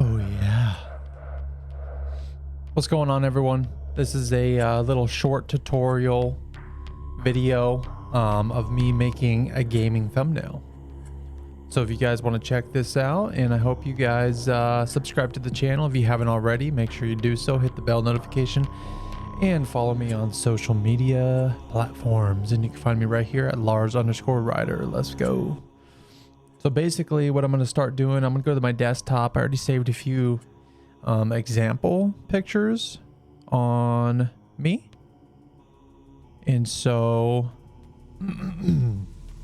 Oh yeah. What's going on, everyone? This is a little short tutorial video of me making a gaming thumbnail. So if you guys want to check this out, and I hope you guys subscribe to the channel if you haven't already, make sure you do so. Hit the bell notification and follow me on social media platforms, and you can find me right here at Lars_Rider. Let's go. So basically what I'm going to start doing, I'm going to go to my desktop. I already saved a few example pictures on me. And so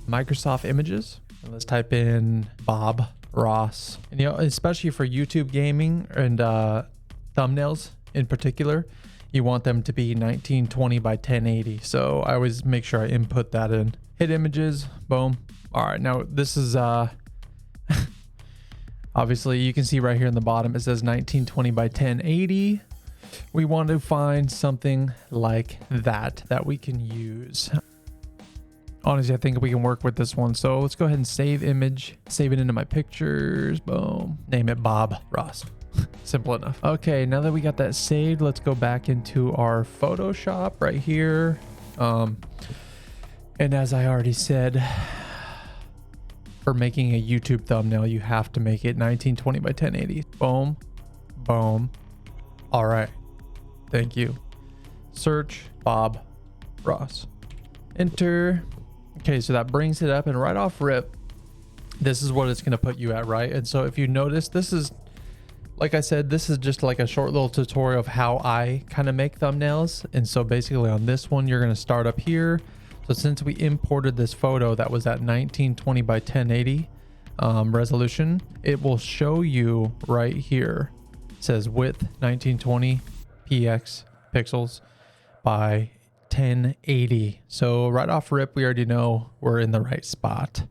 Microsoft Images, and let's type in Bob Ross. And you know, especially for YouTube gaming and thumbnails in particular, you want them to be 1920 by 1080. So I always make sure I input that in. Hit images, boom. All right, now this is obviously you can see right here in the bottom it says 1920 by 1080. We want to find something like that we can use. Honestly, I think we can work with this one. So let's go ahead and save image, save it into my pictures, boom. Name it Bob Ross. Simple enough. Okay, now that we got that saved, let's go back into our Photoshop right here. And as I already said, for making a YouTube thumbnail, you have to make it 1920 by 1080. Boom, boom. All right, thank you. Search Bob Ross, enter. Okay, so that brings it up, and right off rip, this is what it's gonna put you at, right? And so if you notice, this is, like I said, this is just like a short little tutorial of how I kind of make thumbnails. And so basically on this one, you're gonna start up here. So since we imported this photo that was at 1920 by 1080 resolution, it will show you right here. It says width 1920 px pixels by 1080. So right off rip, we already know we're in the right spot.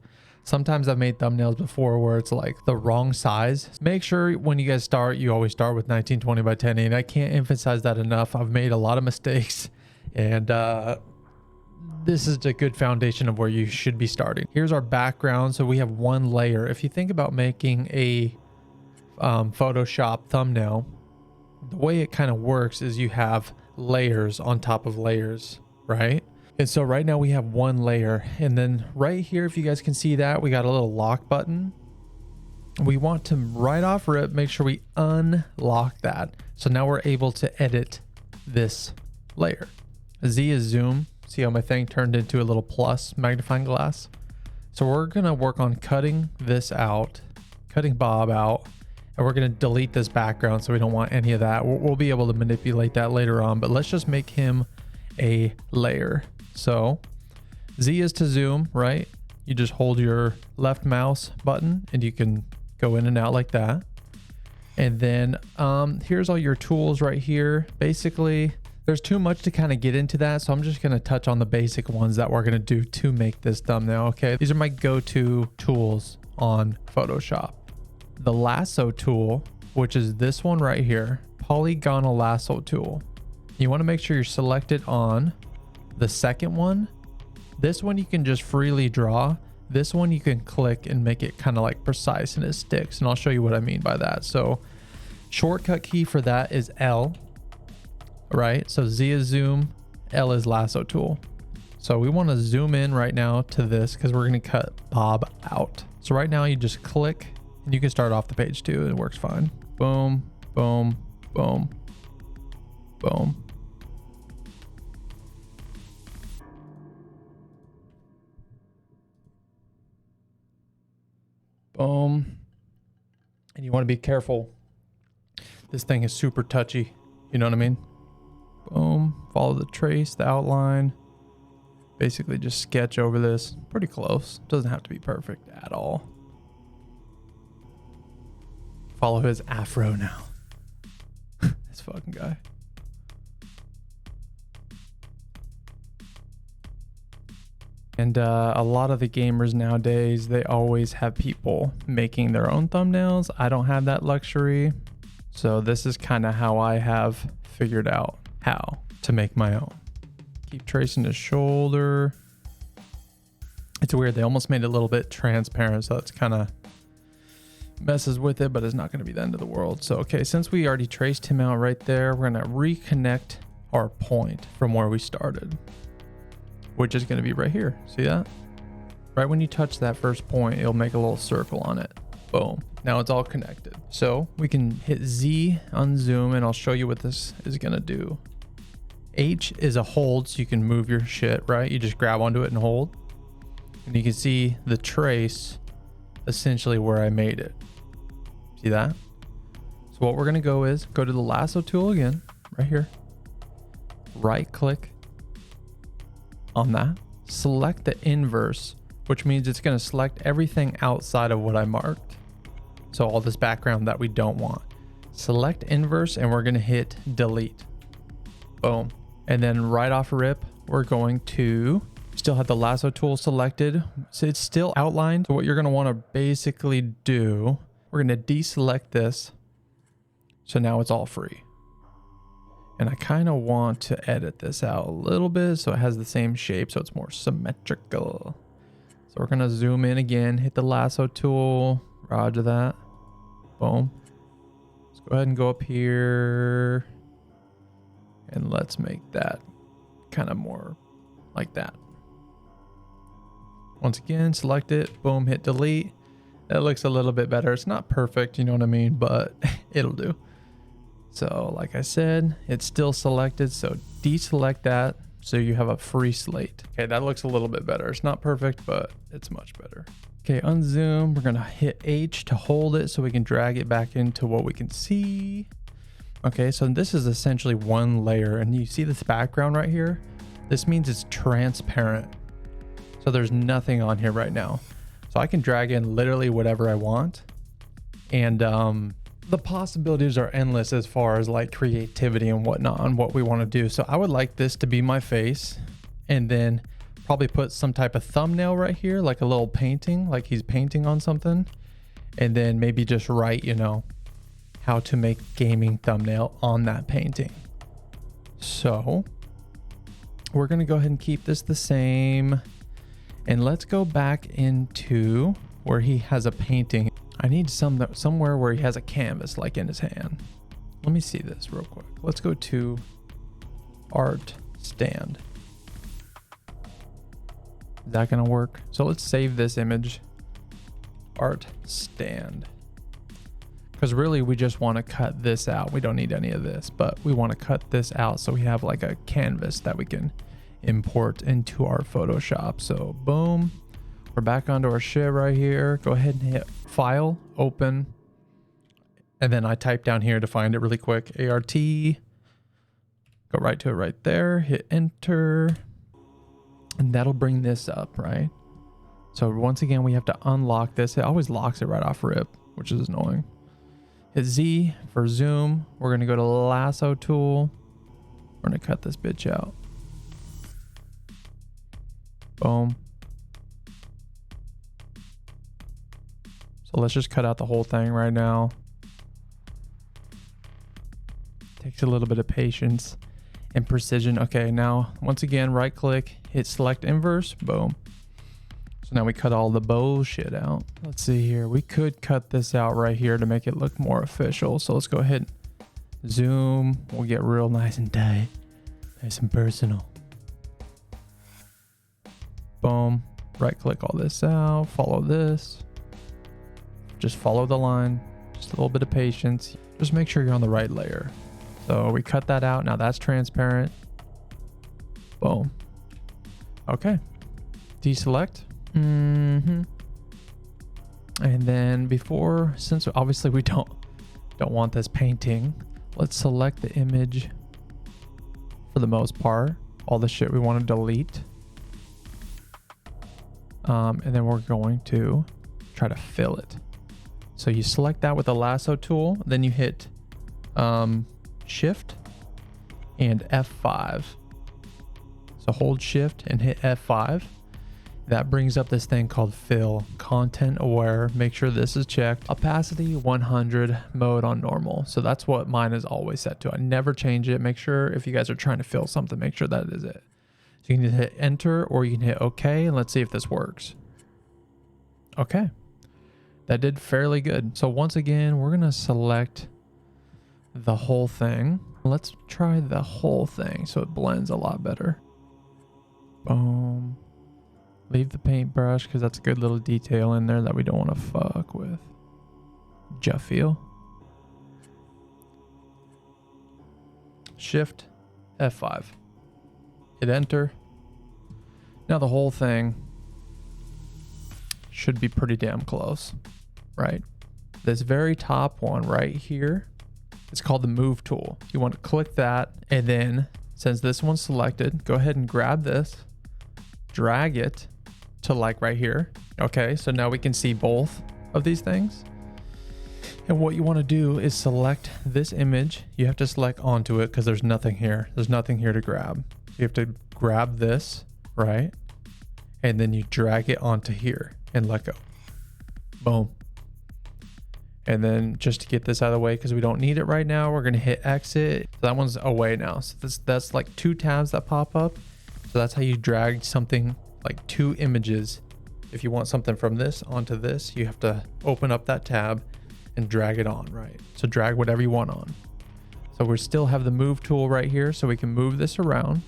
Sometimes I've made thumbnails before where it's like the wrong size. Make sure when you guys start, you always start with 1920 by 1080. I can't emphasize that enough. I've made a lot of mistakes, and this is a good foundation of where you should be starting. Here's our background. So we have one layer. If you think about making a Photoshop thumbnail, the way it kind of works is you have layers on top of layers, right? And so right now we have one layer, and then right here, if you guys can see that, we got a little lock button. We want to right off rip, make sure we unlock that. So now we're able to edit this layer. Z is zoom. See how my thing turned into a little plus magnifying glass? So we're gonna work on cutting this out, cutting Bob out, and we're gonna delete this background, so we don't want any of that. We'll be able to manipulate that later on, but let's just make him a layer. So Z is to zoom, right? You just hold your left mouse button and you can go in and out like that. And then here's all your tools right here. Basically, there's too much to kind of get into that, so I'm just going to touch on the basic ones that we're going to do to make this thumbnail. Okay, these are my go-to tools on Photoshop. The lasso tool, which is this one right here, polygonal lasso tool. You want to make sure you're selected on the second one. This one you can just freely draw. This one you can click and make it kind of like precise, and it sticks, and I'll show you what I mean by that. So shortcut key for that is L. Right, so Z is zoom, L is lasso tool. So we want to zoom in right now to this because we're going to cut Bob out. So right now you just click and you can start off the page too. It works fine. Boom, boom, boom, boom. Boom. And you want to be careful. This thing is super touchy. You know what I mean? Boom, follow the trace, the outline, basically just sketch over this. Pretty close, doesn't have to be perfect at all. Follow his afro now. This fucking guy. And a lot of the gamers nowadays, they always have people making their own thumbnails. I don't have that luxury. So this is kind of how I have figured out how to make my own. Keep tracing his shoulder. It's weird, they almost made it a little bit transparent, so it's kind of messes with it, but it's not going to be the end of the world. So, okay, since we already traced him out right there, we're going to reconnect our point from where we started, which is going to be right here. See that? Right when you touch that first point, it'll make a little circle on it. Boom. Now it's all connected. So we can hit Z, unzoom, and I'll show you what this is going to do. H is a hold, so you can move your shit, right? You just grab onto it and hold. And you can see the trace essentially where I made it. See that? So what we're going to go is go to the lasso tool again, right here. Right click on that. Select the inverse, which means it's going to select everything outside of what I marked. So all this background that we don't want. Select inverse and we're going to hit delete. Boom. And then right off rip, we're going to still have the lasso tool selected. So it's still outlined. So what you're going to want to basically do, we're going to deselect this. So now it's all free. And I kind of want to edit this out a little bit so it has the same shape, so it's more symmetrical. So we're going to zoom in again, hit the lasso tool, roger that. Boom. Let's go ahead and go up here. And let's make that kind of more like that. Once again, select it, boom, hit delete. That looks a little bit better. It's not perfect, you know what I mean, but it'll do. So like I said, it's still selected, so deselect that so you have a free slate. Okay, that looks a little bit better. It's not perfect, but it's much better. Okay, unzoom, we're gonna hit H to hold it so we can drag it back into what we can see. Okay, so this is essentially one layer, and you see this background right here? This means it's transparent. So there's nothing on here right now. So I can drag in literally whatever I want. And the possibilities are endless as far as like creativity and whatnot on what we want to do. So I would like this to be my face, and then probably put some type of thumbnail right here, like a little painting, like he's painting on something. And then maybe just write, you know, how to make gaming thumbnail on that painting. So we're going to go ahead and keep this the same. And let's go back into where he has a painting. I need somewhere where he has a canvas like in his hand. Let me see this real quick. Let's go to art stand. Is that going to work? So let's save this image. Art stand. Because really we just want to cut this out. We don't need any of this, but we want to cut this out so we have like a canvas that we can import into our Photoshop. So boom, we're back onto our shit right here. Go ahead and hit file, open. And then I type down here to find it really quick, ART. Go right to it right there, hit enter. And that'll bring this up, right? So once again, we have to unlock this. It always locks it right off rip, which is annoying. Hit Z for zoom. We're going to go to lasso tool. We're going to cut this bitch out. Boom. So let's just cut out the whole thing right now. Takes a little bit of patience and precision. Okay, now once again, right click, hit select inverse, boom. So now we cut all the bullshit out. Let's see here. We could cut this out right here to make it look more official. So let's go ahead and zoom. We'll get real nice and tight, nice and personal. Boom. Right click all this out. Follow this. Just follow the line. Just a little bit of patience. Just make sure you're on the right layer. So we cut that out. Now that's transparent. Boom. Okay. Deselect. And then before, since obviously we don't want this painting, let's select the image for the most part. All the shit we want to delete. And then we're going to try to fill it. So you select that with the lasso tool, then you hit shift and F5. So hold shift and hit F5. That brings up this thing called fill, content aware. Make sure this is checked. Opacity 100, mode on normal. So that's what mine is always set to. I never change it. Make sure if you guys are trying to fill something, make sure that is it. So you can hit enter or you can hit OK, and let's see if this works. Okay. That did fairly good. So once again, we're gonna select the whole thing. Let's try the whole thing so it blends a lot better. Boom. Leave the paintbrush because that's a good little detail in there that we don't want to fuck with. Feel. Shift F5. Hit enter. Now the whole thing should be pretty damn close, right? This very top one right here, it's called the move tool. You want to click that, and then since this one's selected, go ahead and grab this, drag it to like right here. Okay, so now we can see both of these things. And what you want to do is select this image. You have to select onto it because there's nothing here. There's nothing here to grab. You have to grab this, right? And then you drag it onto here and let go. Boom. And then just to get this out of the way, because we don't need it right now, we're going to hit exit. So that one's away now. So that's like 2 tabs that pop up. So that's how you drag something, like 2 images. If you want something from this onto this, you have to open up that tab and drag it on, right? So drag whatever you want on. So we still have the move tool right here, so we can move this around.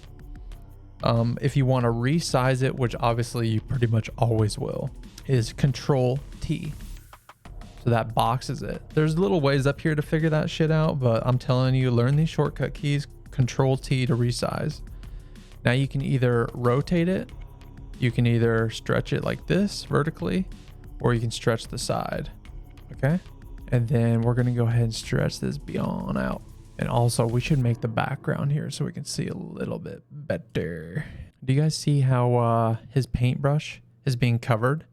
If you want to resize it, which obviously you pretty much always will, is Control T. So that boxes it. There's little ways up here to figure that shit out, but I'm telling you, learn these shortcut keys. Control T to resize. Now you can either rotate it, you can either stretch it like this vertically, or you can stretch the side. Okay. And then we're going to go ahead and stretch this beyond out. And also we should make the background here so we can see a little bit better. Do you guys see how his paintbrush is being covered?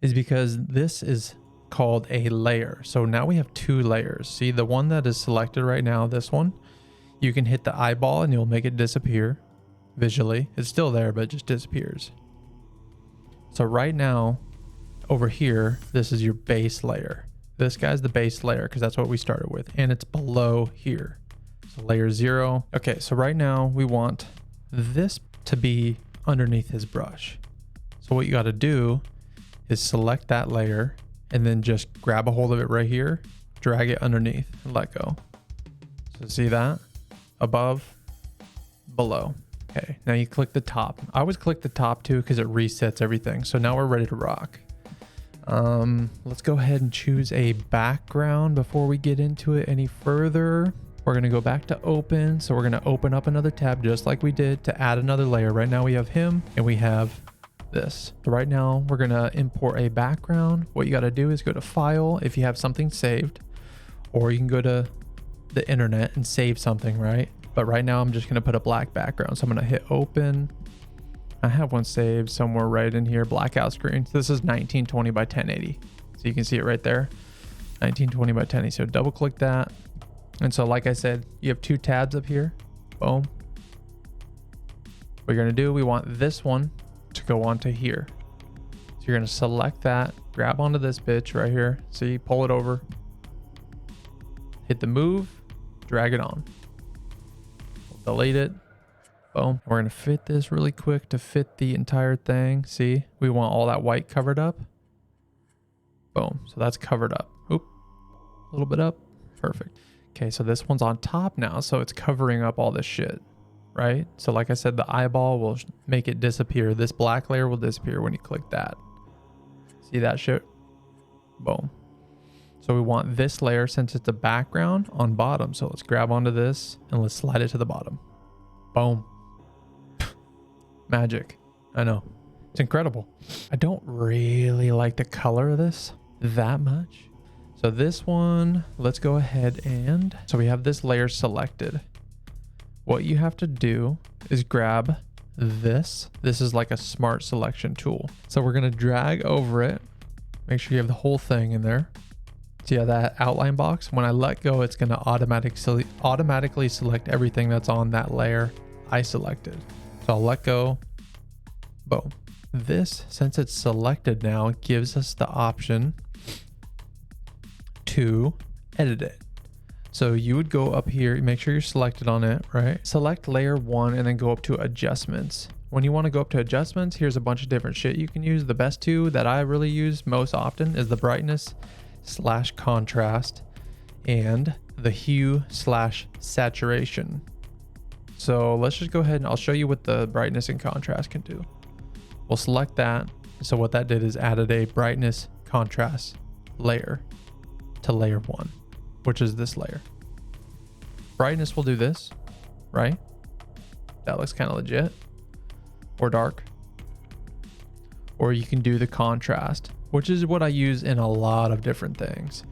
Is because this is called a layer. So now we have 2 layers. See the one that is selected right now, this one, you can hit the eyeball and you'll make it disappear visually. It's still there, but it just disappears. So right now over here, this is your base layer. This guy's the base layer because that's what we started with, and it's below here. So layer 0. Okay, so right now we want this to be underneath his brush. So what you got to do is select that layer and then just grab a hold of it right here, drag it underneath and let go. So see that? Above, below. Okay, now you click the top. I always click the top too because it resets everything. So now we're ready to rock. Let's go ahead and choose a background before we get into it any further. We're going to go back to open. So we're going to open up another tab just like we did to add another layer. Right now we have him and we have this. So right now we're going to import a background. What you got to do is go to file if you have something saved, or you can go to the internet and save something, right? But right now I'm just going to put a black background. So I'm going to hit open. I have one saved somewhere right in here, blackout screen. So this is 1920 by 1080. So you can see it right there, 1920 by 1080. So double click that. And so like I said, you have 2 tabs up here. Boom. What you're gonna do, we want this one to go onto here. So you're gonna select that, grab onto this bitch right here. See, pull it over, hit the move, drag it on. Delete it. Boom. We're going to fit this really quick to fit the entire thing. See, we want all that white covered up. Boom. So that's covered up. Oop. A little bit up. Perfect. Okay, so this one's on top now. So it's covering up all this shit, right? So like I said, the eyeball will make it disappear. This black layer will disappear when you click that. See that shit? Boom. So we want this layer, since it's a background, on bottom. So let's grab onto this and let's slide it to the bottom. Boom. Magic. I know. It's incredible. I don't really like the color of this that much. So this one, let's go ahead and... So we have this layer selected. What you have to do is grab this. This is like a smart selection tool. So we're going to drag over it. Make sure you have the whole thing in there. See how that outline box? When I let go, it's going to automatically select everything that's on that layer I selected. So I'll let go. Boom. This, since it's selected now, gives us the option to edit it. So you would go up here, make sure you're selected on it, right? Select layer 1 and then go up to adjustments. When you want to go up to adjustments, here's a bunch of different shit you can use. The best two that I really use most often is the brightness/contrast and the hue/saturation. So let's just go ahead and I'll show you what the brightness and contrast can do. We'll select that. So what that did is added a brightness contrast layer to layer 1, which is this layer. Brightness will do this, right? That looks kind of legit. Or dark. Or you can do the contrast, which is what I use in a lot of different things.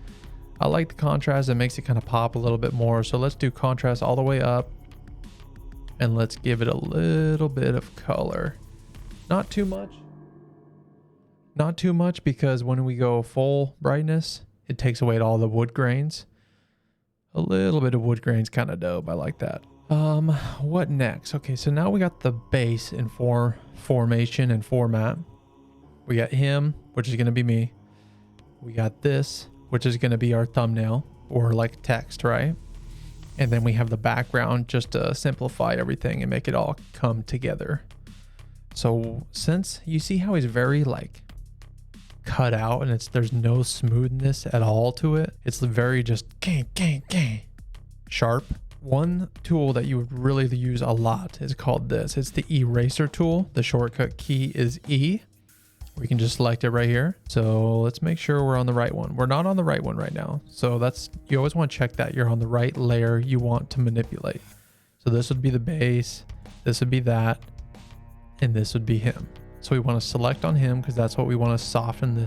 I like the contrast. It makes it kind of pop a little bit more. So let's do contrast all the way up. And let's give it a little bit of color. Not too much. Not too much, because when we go full brightness, it takes away all the wood grains. A little bit of wood grains kind of dope. I like that. What next? Okay, so now we got the base in formation and format. We got him, which is going to be me. We got this, which is going to be our thumbnail or like text, right? And then we have the background just to simplify everything and make it all come together. So since you see how he's very like cut out and there's no smoothness at all to it. It's very just sharp. One tool that you would really use a lot is called this. It's the eraser tool. The shortcut key is E. We can just select it right here. So let's make sure we're on the right one. We're not on the right one right now. So you always want to check that you're on the right layer you want to manipulate. So this would be the base, this would be that, and this would be him. So we want to select on him because that's what we want to soften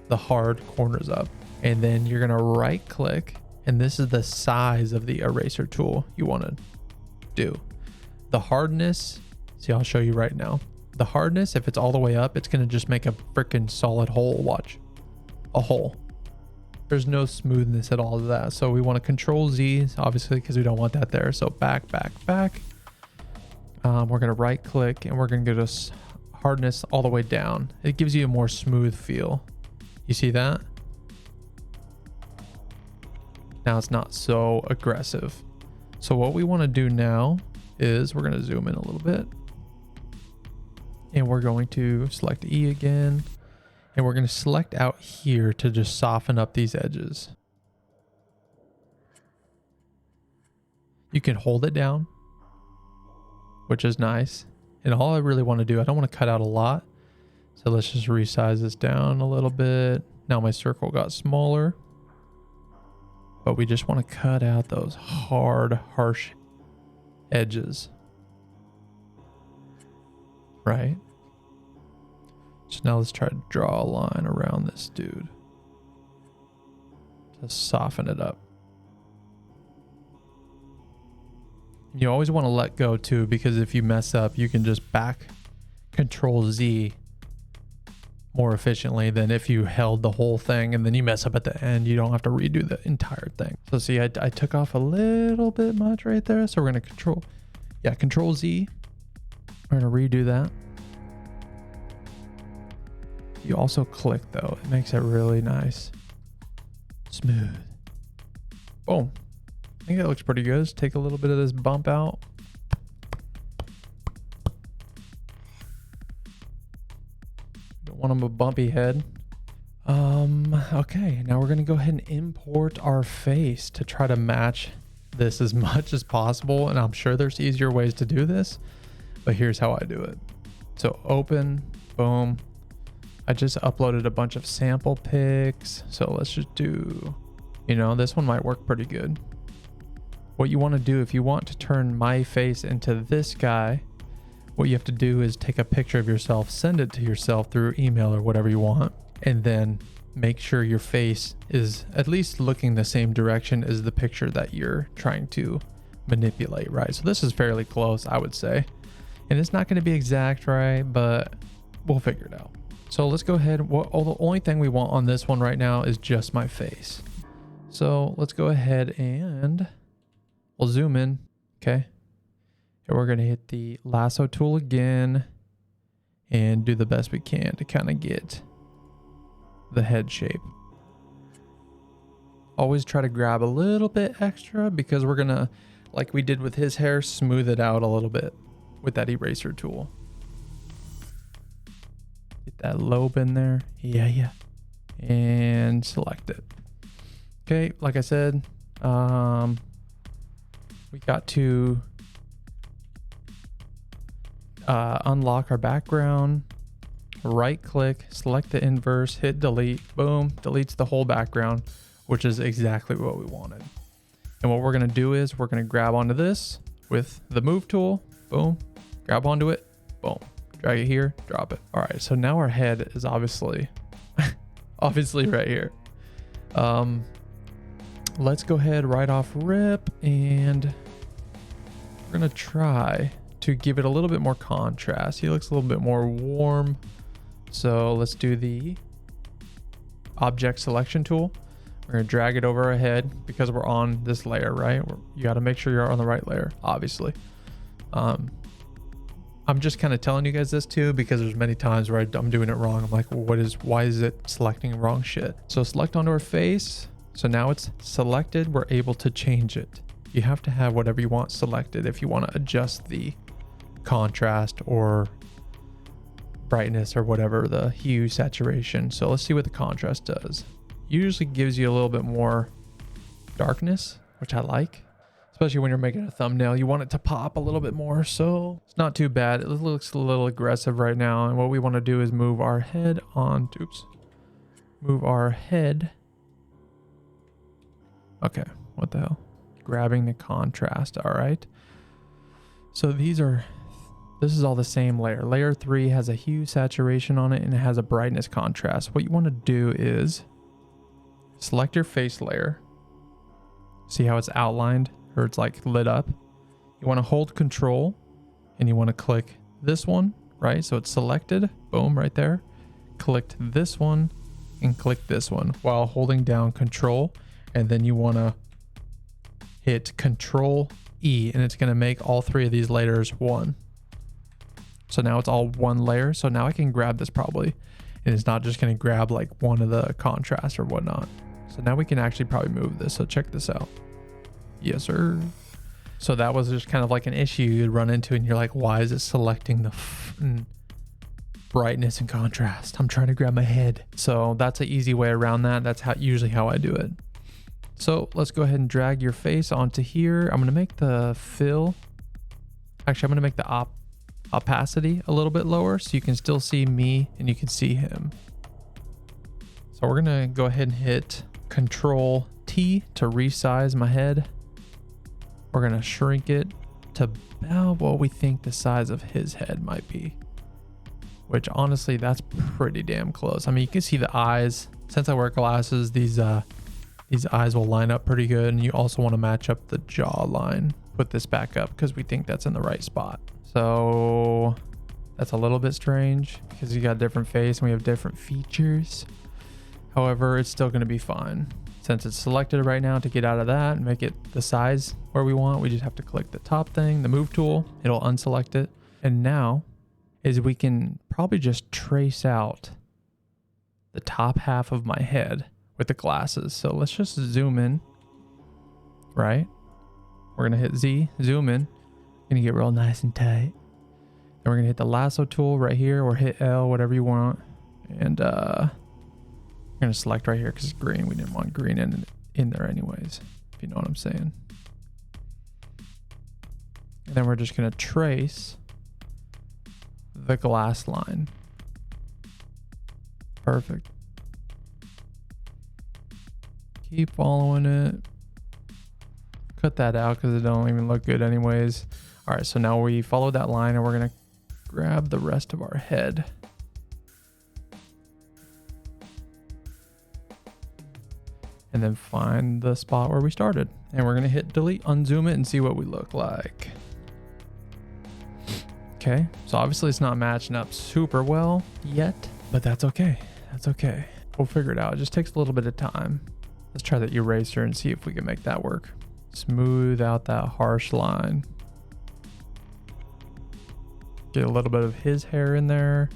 the hard corners up. And then you're going to right click, and this is the size of the eraser tool you want to do. The hardness, see, I'll show you right now. The hardness, if it's all the way up, it's going to just make a freaking solid hole. Watch. A hole. There's no smoothness at all to that. So we want to control Z, obviously, because we don't want that there. So back. We're going to right click and we're going to go to hardness all the way down. It gives you a more smooth feel. You see that? Now it's not so aggressive. So what we want to do now is we're going to zoom in a little bit. And we're going to select E again. And we're going to select out here to just soften up these edges. You can hold it down, which is nice. And all I really want to do, I don't want to cut out a lot. So let's just resize this down a little bit. Now my circle got smaller. But we just want to cut out those hard, harsh edges. Right? So now let's try to draw a line around this dude to soften it up. You always want to let go too, because if you mess up, you can just back Control Z more efficiently than if you held the whole thing and then you mess up at the end. You don't have to redo the entire thing. So see, I took off a little bit much right there. So we're going to Control Z. We're going to redo that. You also click though. It makes it really nice. Smooth. Boom. I think that looks pretty good. Let's take a little bit of this bump out. Don't want them a bumpy head. Okay, now we're gonna go ahead and import our face to try to match this as much as possible. And I'm sure there's easier ways to do this, but here's how I do it. So open, boom. I just uploaded a bunch of sample pics. So let's just do, this one might work pretty good. What you want to do, if you want to turn my face into this guy, what you have to do is take a picture of yourself, send it to yourself through email or whatever you want, and then make sure your face is at least looking the same direction as the picture that you're trying to manipulate, right? So this is fairly close, I would say. And it's not going to be exact, right? But we'll figure it out. So let's go ahead. The only thing we want on this one right now is just my face. So let's go ahead and we'll zoom in, okay? And we're gonna hit the lasso tool again and do the best we can to kind of get the head shape. Always try to grab a little bit extra because we're gonna, like we did with his hair, smooth it out a little bit with that eraser tool. Get that lobe in there. Yeah. And select it. Okay, like I said, we got to unlock our background, right click, select the inverse, hit delete, boom, deletes the whole background, which is exactly what we wanted. And what we're gonna do is we're gonna grab onto this with the move tool, boom, grab onto it, boom, drag it here, drop it. All right, so now our head is obviously right here. Let's go ahead right off rip, and we're gonna try to give it a little bit more contrast. He looks a little bit more warm. So let's do the object selection tool. We're gonna drag it over our head because we're on this layer, right? You gotta make sure you're on the right layer, obviously. I'm just kind of telling you guys this too, because there's many times where I'm doing it wrong. I'm like, why is it selecting wrong shit? So select onto our face. So now it's selected. We're able to change it. You have to have whatever you want selected if you want to adjust the contrast or brightness or whatever, the hue, saturation. So let's see what the contrast does. Usually gives you a little bit more darkness, which I like, especially when you're making a thumbnail. You want it to pop a little bit more, so it's not too bad. It looks a little aggressive right now, and what we want to do is move our head on. Move our head. Okay, what the hell? Grabbing the contrast. All right, so this is all the same layer. Layer 3 has a hue, saturation on it, and it has a brightness contrast. What you want to do is select your face layer. See how it's outlined, or it's like lit up? You want to hold control and you want to click this one, right? So it's selected, boom, right there. Click this one and click this one while holding down control. And then you want to hit Control E, and it's going to make all three of these layers one. So now it's all one layer. So now I can grab this probably, and it's not just going to grab like one of the contrast or whatnot. So now we can actually probably move this. So check this out. Yes, sir. So that was just kind of like an issue you'd run into, and you're like, why is it selecting the brightness and contrast? I'm trying to grab my head. So that's an easy way around that. That's usually how I do it. So let's go ahead and drag your face onto here. I'm going to make the fill. Actually, I'm going to make the opacity a little bit lower so you can still see me and you can see him. So we're going to go ahead and hit Control T to resize my head. We're going to shrink it to about what we think the size of his head might be, which honestly, that's pretty damn close. I mean, you can see the eyes. Since I wear glasses, these eyes will line up pretty good, and you also want to match up the jawline. Put this back up because we think that's in the right spot. So that's a little bit strange because you got a different face and we have different features. However, it's still going to be fine. Since it's selected right now, to get out of that and make it the size where we want, we just have to click the top thing, the move tool, it'll unselect it. And now is we can probably just trace out the top half of my head with the glasses. So let's just zoom in, right? We're gonna hit Z, zoom in, gonna get real nice and tight. Then we're gonna hit the lasso tool right here, or hit L, whatever you want. And we're gonna select right here because it's green. We didn't want green in there anyways, if you know what I'm saying. And then we're just gonna trace the glass line. Perfect. Keep following it. Cut that out because it don't even look good anyways. All right, so now we follow that line and we're gonna grab the rest of our head. And then find the spot where we started. And we're gonna hit delete, unzoom it, and see what we look like. Okay, so obviously it's not matching up super well yet, but that's okay. That's okay. We'll figure it out. It just takes a little bit of time. Let's try the eraser and see if we can make that work. Smooth out that harsh line. Get a little bit of his hair in there.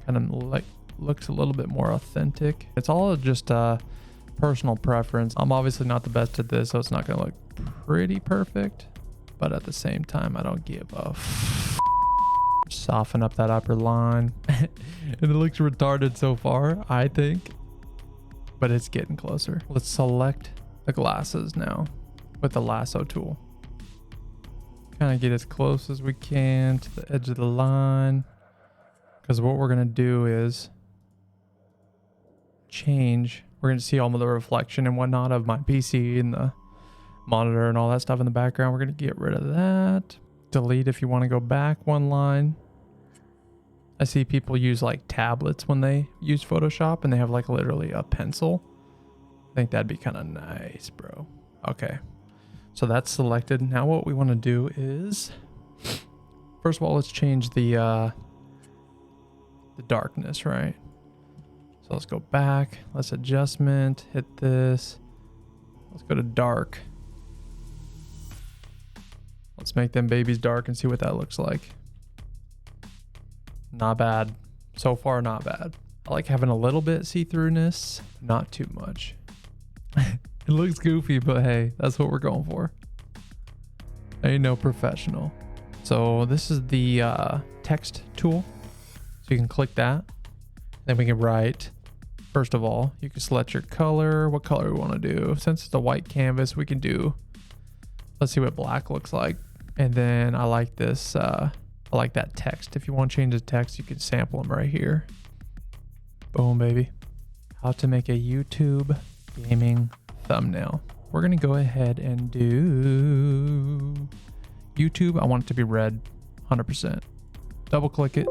Kind of like looks a little bit more authentic. It's all just personal preference. I'm obviously not the best at this, so it's not gonna look pretty perfect. But at the same time, I don't give a Soften up that upper line. And it looks retarded so far, I think, but it's getting closer. Let's select the glasses now with the lasso tool. Kind of get as close as we can to the edge of the line, because what we're going to do is change. We're going to see all of the reflection and whatnot of my PC and the monitor and all that stuff in the background. We're going to get rid of that. Delete if you want to go back one line. I see people use like tablets when they use Photoshop and they have like literally a pencil. I think that'd be kind of nice, bro. Okay. So that's selected. Now what we want to do is, first of all, let's change the darkness, right? So let's go back. Let's adjustment, hit this. Let's go to dark. Let's make them babies dark and see what that looks like. Not bad. So far, not bad. I like having a little bit see-throughness, not too much. It looks goofy, but hey, that's what we're going for. Ain't no professional. So this is the text tool. So you can click that. Then we can write. First of all, you can select your color, what color we want to do. Since it's a white canvas, we can do, let's see what black looks like. And then I like this, I like that text. If you want to change the text, you can sample them right here. Boom, baby. How to make a YouTube gaming thumbnail. We're going to go ahead and do YouTube. I want it to be red, 100%. Double click it.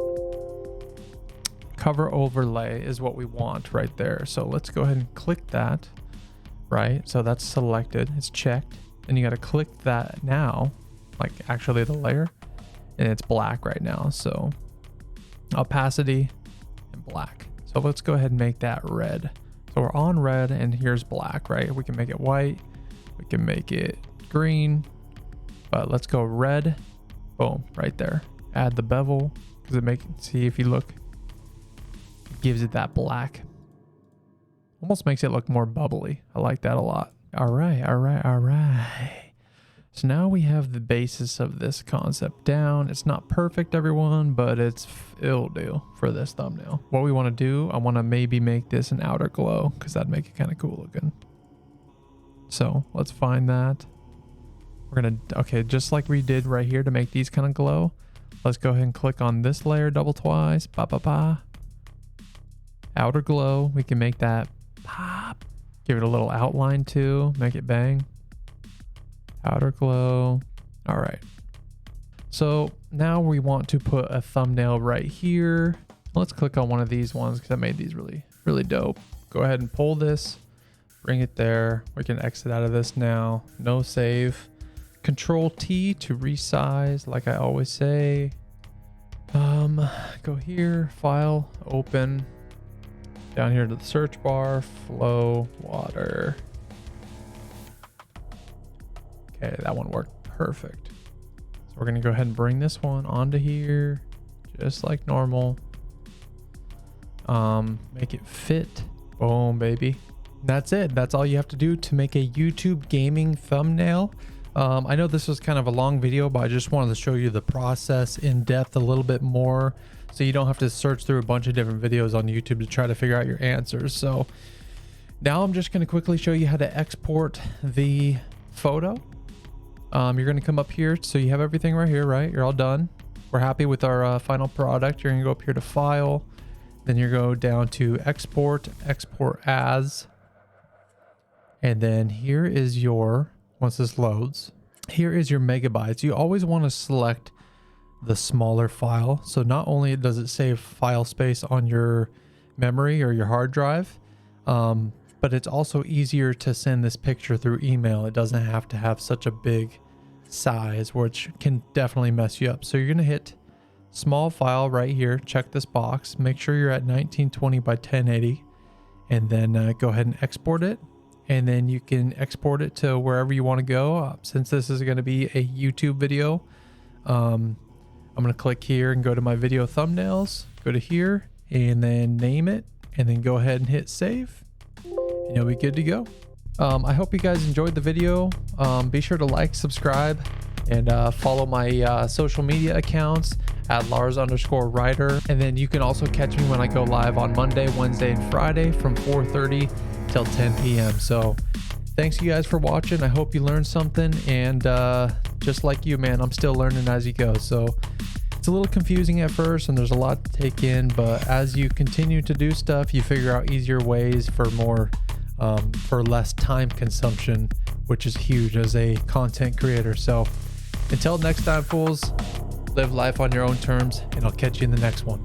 Cover overlay is what we want right there. So let's go ahead and click that, right? So that's selected, it's checked. And you got to click that now, like actually the layer, and it's black right now. So opacity and black. So let's go ahead and make that red. So we're on red and here's black, right? We can make it white, we can make it green, but let's go red. Boom, right there. Add the bevel, because it makes, see if you look, it gives it that black. Almost makes it look more bubbly. I like that a lot. All right, all right, all right. So now we have the basis of this concept down. It's not perfect, everyone, but it'll do for this thumbnail. What we want to do, I want to maybe make this an outer glow, because that'd make it kind of cool looking. So let's find that. We're gonna, okay, just like we did right here to make these kind of glow, let's go ahead and click on this layer double twice. Ba ba ba. Outer glow. We can make that pop. Give it a little outline too. Make it bang. Outer glow. All right. So now we want to put a thumbnail right here. Let's click on one of these ones because I made these really, really dope. Go ahead and pull this, bring it there. We can exit out of this now. No save. Control T to resize, like I always say. Go here, file, open. Down here to the search bar, flow, water. Okay, that one worked perfect. So we're gonna go ahead and bring this one onto here, just like normal. Make it fit. Boom, baby. That's it. That's all you have to do to make a YouTube gaming thumbnail. I know this was kind of a long video, but I just wanted to show you the process in depth a little bit more, so you don't have to search through a bunch of different videos on YouTube to try to figure out your answers. So now I'm just going to quickly show you how to export the photo. You're going to come up here, so you have everything right here, right? You're all done. We're happy with our final product. You're going to go up here to File, then you go down to Export, Export As, and then here is your, once this loads, here is your megabytes. You always want to select the smaller file. So not only does it save file space on your memory or your hard drive, but it's also easier to send this picture through email. It doesn't have to have such a big size, which can definitely mess you up. So you're going to hit small file right here. Check this box. Make sure you're at 1920 by 1080, and then go ahead and export it. And then you can export it to wherever you want to go. Since this is going to be a YouTube video, I'm going to click here and go to my video thumbnails, go to here and then name it, and then go ahead and hit save, and you'll be good to go. I hope you guys enjoyed the video. Be sure to like, subscribe, and follow my social media accounts at Lars_writer. And then you can also catch me when I go live on Monday, Wednesday, and Friday from 4:30 till 10 p.m. So thanks you guys for watching. I hope you learned something. And just like you, man, I'm still learning as you go. So it's a little confusing at first and there's a lot to take in, but as you continue to do stuff, you figure out easier ways for less time consumption, which is huge as a content creator. So until next time, fools, live life on your own terms, and I'll catch you in the next one.